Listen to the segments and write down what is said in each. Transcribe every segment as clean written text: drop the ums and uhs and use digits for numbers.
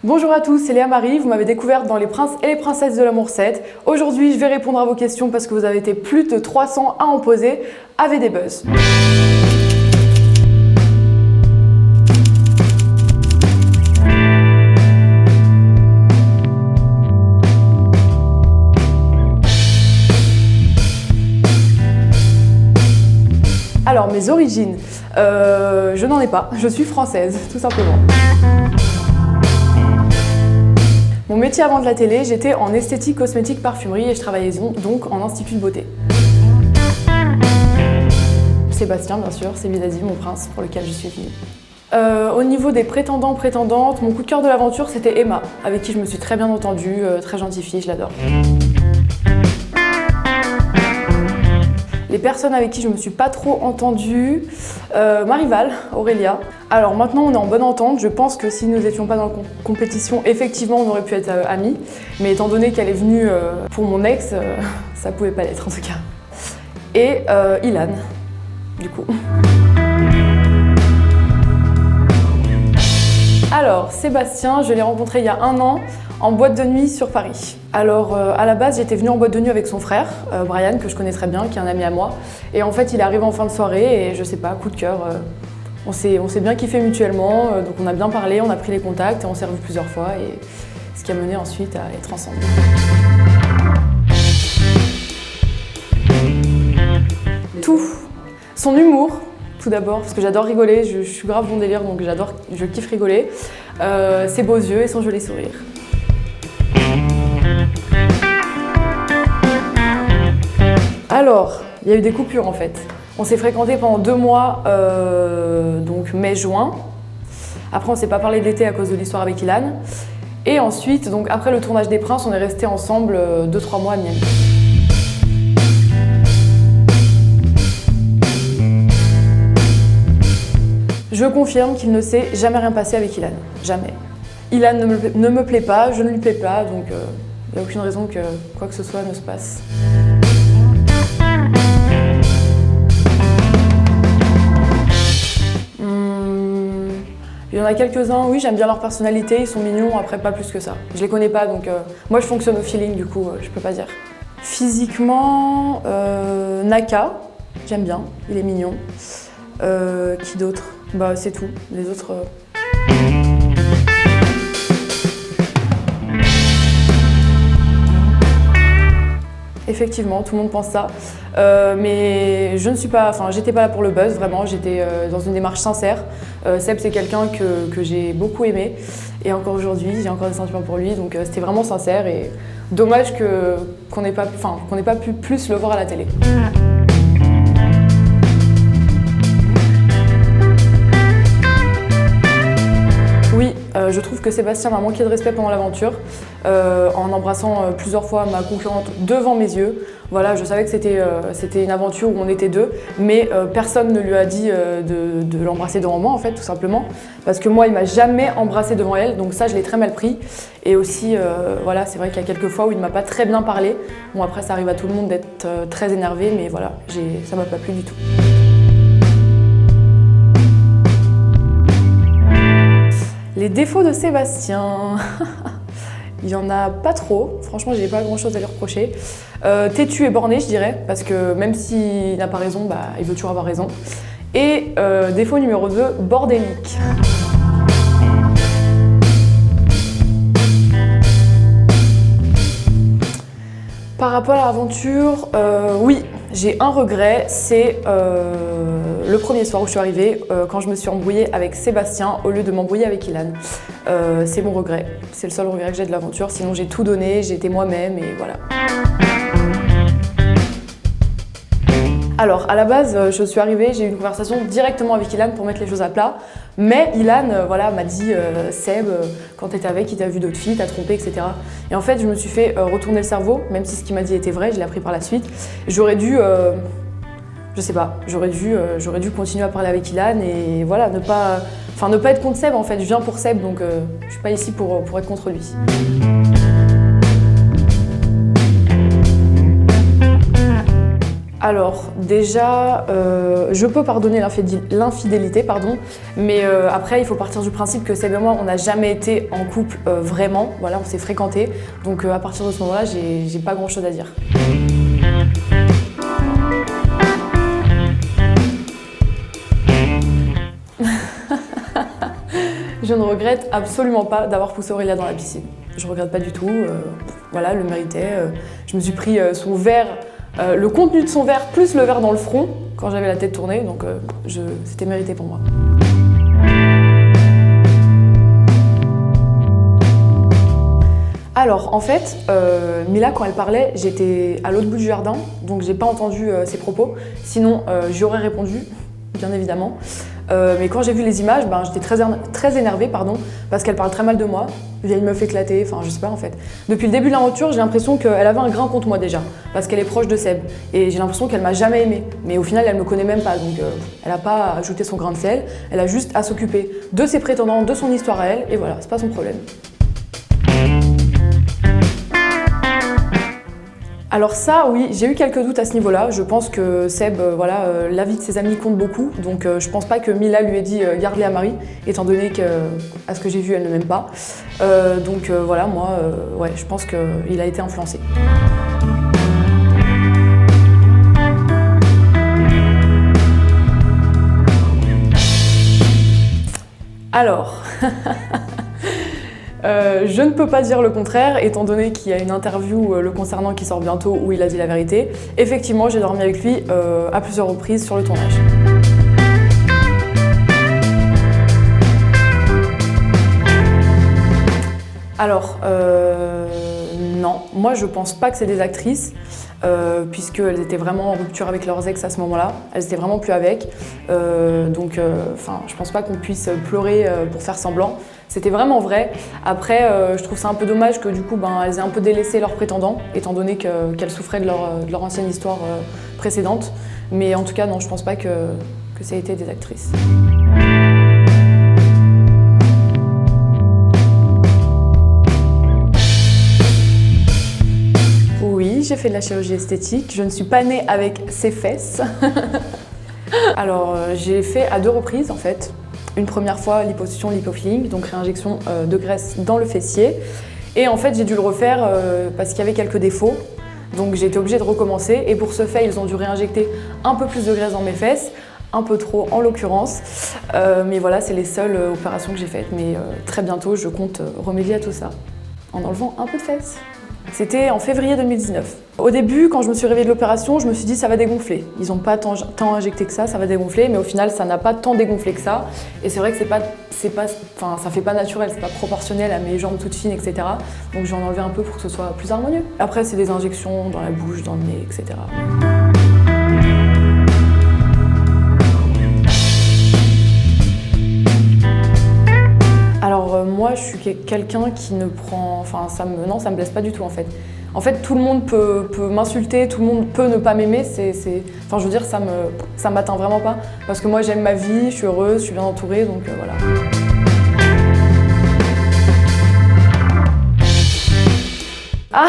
Bonjour à tous, c'est Léa Marie, vous m'avez découverte dans Les Princes et les Princesses de l'amour 7. Aujourd'hui, je vais répondre à vos questions parce que vous avez été plus de 300 à en poser. Avez des buzz. Alors, mes origines, je n'en ai pas, je suis française, tout simplement. Mon métier avant de la télé, j'étais en esthétique, cosmétique, parfumerie et je travaillais donc en institut de beauté. Sébastien, bien sûr, c'est Vinadi, mon prince, pour lequel je suis venue. Au niveau des prétendants, prétendantes, mon coup de cœur de l'aventure, c'était Emma, avec qui je me suis très bien entendue, très gentille fille, je l'adore. Les personnes avec qui je me suis pas trop entendue, ma rivale, Aurélia. Alors maintenant on est en bonne entente, je pense que si nous n'étions pas dans la compétition, effectivement on aurait pu être amis, mais étant donné qu'elle est venue pour mon ex, ça pouvait pas l'être en tout cas. Et Ilan, du coup. Alors, Sébastien, je l'ai rencontré il y a 1 an en boîte de nuit sur Paris. Alors, à la base, j'étais venue en boîte de nuit avec son frère, Brian, que je connais très bien, qui est un ami à moi. Et en fait, il est arrivé en fin de soirée et je sais pas, coup de cœur, on s'est bien kiffé mutuellement. Donc on a bien parlé, on a pris les contacts et on s'est revus plusieurs fois. Et ce qui a mené ensuite à être ensemble. Tout. Son humour. Tout d'abord, parce que j'adore rigoler, je suis grave bon délire, donc je kiffe rigoler. Ses beaux yeux et son joli sourire. Alors, il y a eu des coupures en fait. On s'est fréquentés pendant 2 mois, donc mai-juin. Après, on s'est pas parlé de l'été à cause de l'histoire avec Ilan. Et ensuite, donc après le tournage des Princes, on est restés ensemble 2-3 mois à Miami. Je confirme qu'il ne s'est jamais rien passé avec Ilan. Jamais. Ilan ne me plaît pas, je ne lui plais pas, donc il n'y a aucune raison que quoi que ce soit ne se passe. Il y en a quelques-uns, oui, j'aime bien leur personnalité, ils sont mignons, après pas plus que ça. Je les connais pas, donc moi je fonctionne au feeling, du coup, je peux pas dire. Physiquement, Naka, j'aime bien, il est mignon. Qui d'autre? Bah c'est tout, les autres... Effectivement, tout le monde pense ça, mais je ne suis pas, enfin j'étais pas là pour le buzz, vraiment, j'étais dans une démarche sincère. Seb c'est quelqu'un que j'ai beaucoup aimé et encore aujourd'hui j'ai encore des sentiments pour lui, donc c'était vraiment sincère et dommage qu'on n'ait pas pu plus le voir à la télé. Oui, je trouve que Sébastien m'a manqué de respect pendant l'aventure, en embrassant plusieurs fois ma concurrente devant mes yeux. Voilà, je savais que c'était une aventure où on était 2, mais personne ne lui a dit de l'embrasser devant moi, en fait, tout simplement. Parce que moi, il m'a jamais embrassé devant elle, donc ça, je l'ai très mal pris. Et aussi, voilà, c'est vrai qu'il y a quelques fois où il ne m'a pas très bien parlé. Bon, après, ça arrive à tout le monde d'être très énervé, mais voilà, ça m'a pas plu du tout. Les défauts de Sébastien, il y en a pas trop, franchement j'ai pas grand chose à lui reprocher. Têtu et borné je dirais, parce que même s'il n'a pas raison, bah, il veut toujours avoir raison. Et défaut numéro 2, bordélique. Par rapport à l'aventure, oui, j'ai un regret, c'est le premier soir où je suis arrivée, quand je me suis embrouillée avec Sébastien au lieu de m'embrouiller avec Ilan. C'est mon regret, c'est le seul regret que j'ai de l'aventure, sinon j'ai tout donné, j'ai été moi-même et voilà. Alors, à la base, je suis arrivée, j'ai eu une conversation directement avec Ilan pour mettre les choses à plat. Mais Ilan voilà, m'a dit Seb, quand t'étais avec, il t'a vu d'autres filles, t'as trompé, etc. Et en fait, je me suis fait retourner le cerveau, même si ce qu'il m'a dit était vrai, je l'ai appris par la suite. J'aurais dû, je sais pas, j'aurais dû continuer à parler avec Ilan et voilà, ne pas être contre Seb en fait. Je viens pour Seb, donc je suis pas ici pour être contre lui. Alors déjà, je peux pardonner l'infidélité, mais après il faut partir du principe que Seb et moi on n'a jamais été en couple vraiment, voilà, on s'est fréquentés, donc à partir de ce moment-là j'ai pas grand chose à dire. Je ne regrette absolument pas d'avoir poussé Aurélia dans la piscine. Je regrette pas du tout, voilà, elle le méritait. Je me suis pris son verre, le contenu de son verre plus le verre dans le front quand j'avais la tête tournée, donc c'était mérité pour moi. Alors en fait, Mila quand elle parlait, j'étais à l'autre bout du jardin, donc j'ai pas entendu ses propos, sinon j'y aurais répondu, bien évidemment. Mais quand j'ai vu les images, j'étais très énervée, parce qu'elle parle très mal de moi, vieille meuf éclatée, enfin je sais pas en fait. Depuis le début de l'aventure, j'ai l'impression qu'elle avait un grain contre moi déjà, parce qu'elle est proche de Seb, et j'ai l'impression qu'elle m'a jamais aimée. Mais au final, elle me connaît même pas, donc elle a pas à ajouter son grain de sel, elle a juste à s'occuper de ses prétendants, de son histoire à elle, et voilà, c'est pas son problème. Alors ça, oui, j'ai eu quelques doutes à ce niveau-là. Je pense que Seb, l'avis de ses amis compte beaucoup. Donc je pense pas que Mila lui ait dit garde-les à Marie, étant donné qu'à ce que j'ai vu, elle ne m'aime pas. Voilà, moi, ouais, je pense qu'il a été influencé. Alors... je ne peux pas dire le contraire, étant donné qu'il y a une interview le concernant qui sort bientôt où il a dit la vérité. Effectivement, j'ai dormi avec lui à plusieurs reprises sur le tournage. Alors, non, moi je pense pas que c'est des actrices, puisqu'elles étaient vraiment en rupture avec leurs ex à ce moment-là, elles étaient vraiment plus avec, je pense pas qu'on puisse pleurer pour faire semblant. C'était vraiment vrai. Après, je trouve ça un peu dommage que du coup, elles aient un peu délaissé leurs prétendants, étant donné qu'elles souffraient de leur ancienne histoire précédente. Mais en tout cas, non, je pense pas que ça ait été des actrices. Oui, j'ai fait de la chirurgie esthétique. Je ne suis pas née avec ses fesses. Alors, j'ai fait à 2 reprises en fait. Une première fois, liposuction, lipofilling, donc réinjection de graisse dans le fessier. Et en fait, j'ai dû le refaire parce qu'il y avait quelques défauts. Donc j'ai été obligée de recommencer. Et pour ce fait, ils ont dû réinjecter un peu plus de graisse dans mes fesses. Un peu trop en l'occurrence. Mais voilà, c'est les seules opérations que j'ai faites. Mais très bientôt, je compte remédier à tout ça en enlevant un peu de fesses. C'était en février 2019. Au début, quand je me suis réveillée de l'opération, je me suis dit ça va dégonfler. Ils n'ont pas tant injecté que ça va dégonfler, mais au final ça n'a pas tant dégonflé que ça. Et c'est vrai que ça fait pas naturel, c'est pas proportionnel à mes jambes toutes fines, etc. Donc je vais en enlever un peu pour que ce soit plus harmonieux. Après c'est des injections dans la bouche, dans le nez, etc. Alors moi je suis quelqu'un qui ne prend... ça me blesse pas du tout en fait. En fait tout le monde peut m'insulter, tout le monde peut ne pas m'aimer, je veux dire ça m'atteint vraiment pas. Parce que moi j'aime ma vie, je suis heureuse, je suis bien entourée, donc voilà. Ah!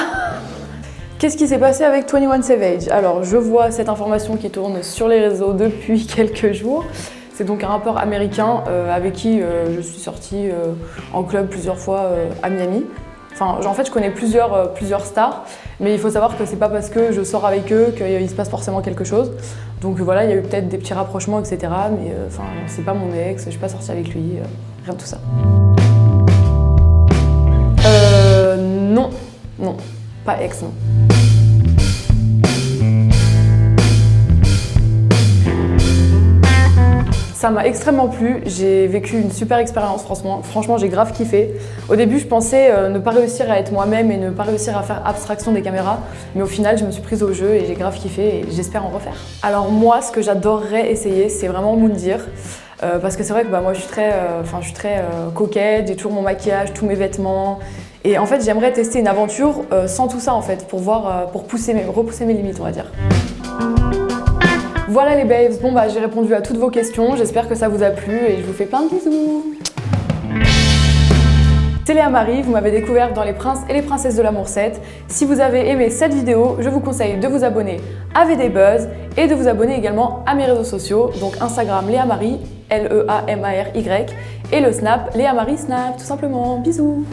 Qu'est-ce qui s'est passé avec 21 Savage? Alors je vois cette information qui tourne sur les réseaux depuis quelques jours. C'est donc un rappeur américain avec qui je suis sortie en club plusieurs fois à Miami. En fait, je connais plusieurs stars, mais il faut savoir que c'est pas parce que je sors avec eux qu'il se passe forcément quelque chose. Donc voilà, il y a eu peut-être des petits rapprochements, etc. Mais c'est pas mon ex, je suis pas sortie avec lui, rien de tout ça. Non, pas ex, non. Ça m'a extrêmement plu, j'ai vécu une super expérience, franchement j'ai grave kiffé. Au début je pensais ne pas réussir à être moi-même et ne pas réussir à faire abstraction des caméras, mais au final je me suis prise au jeu et j'ai grave kiffé et j'espère en refaire. Alors moi ce que j'adorerais essayer c'est vraiment Moundir, parce que c'est vrai que moi je suis très coquette, j'ai toujours mon maquillage, tous mes vêtements. Et en fait j'aimerais tester une aventure sans tout ça en fait, pour repousser mes limites on va dire. Voilà les babes, j'ai répondu à toutes vos questions, j'espère que ça vous a plu et je vous fais plein de bisous. C'était Léa Marie, vous m'avez découvert dans Les Princes et les Princesses de l'amour 7. Si vous avez aimé cette vidéo, je vous conseille de vous abonner à VD Buzz et de vous abonner également à mes réseaux sociaux, donc Instagram Léa Marie, Leamary, et le Snap Léa Marie Snap, tout simplement. Bisous!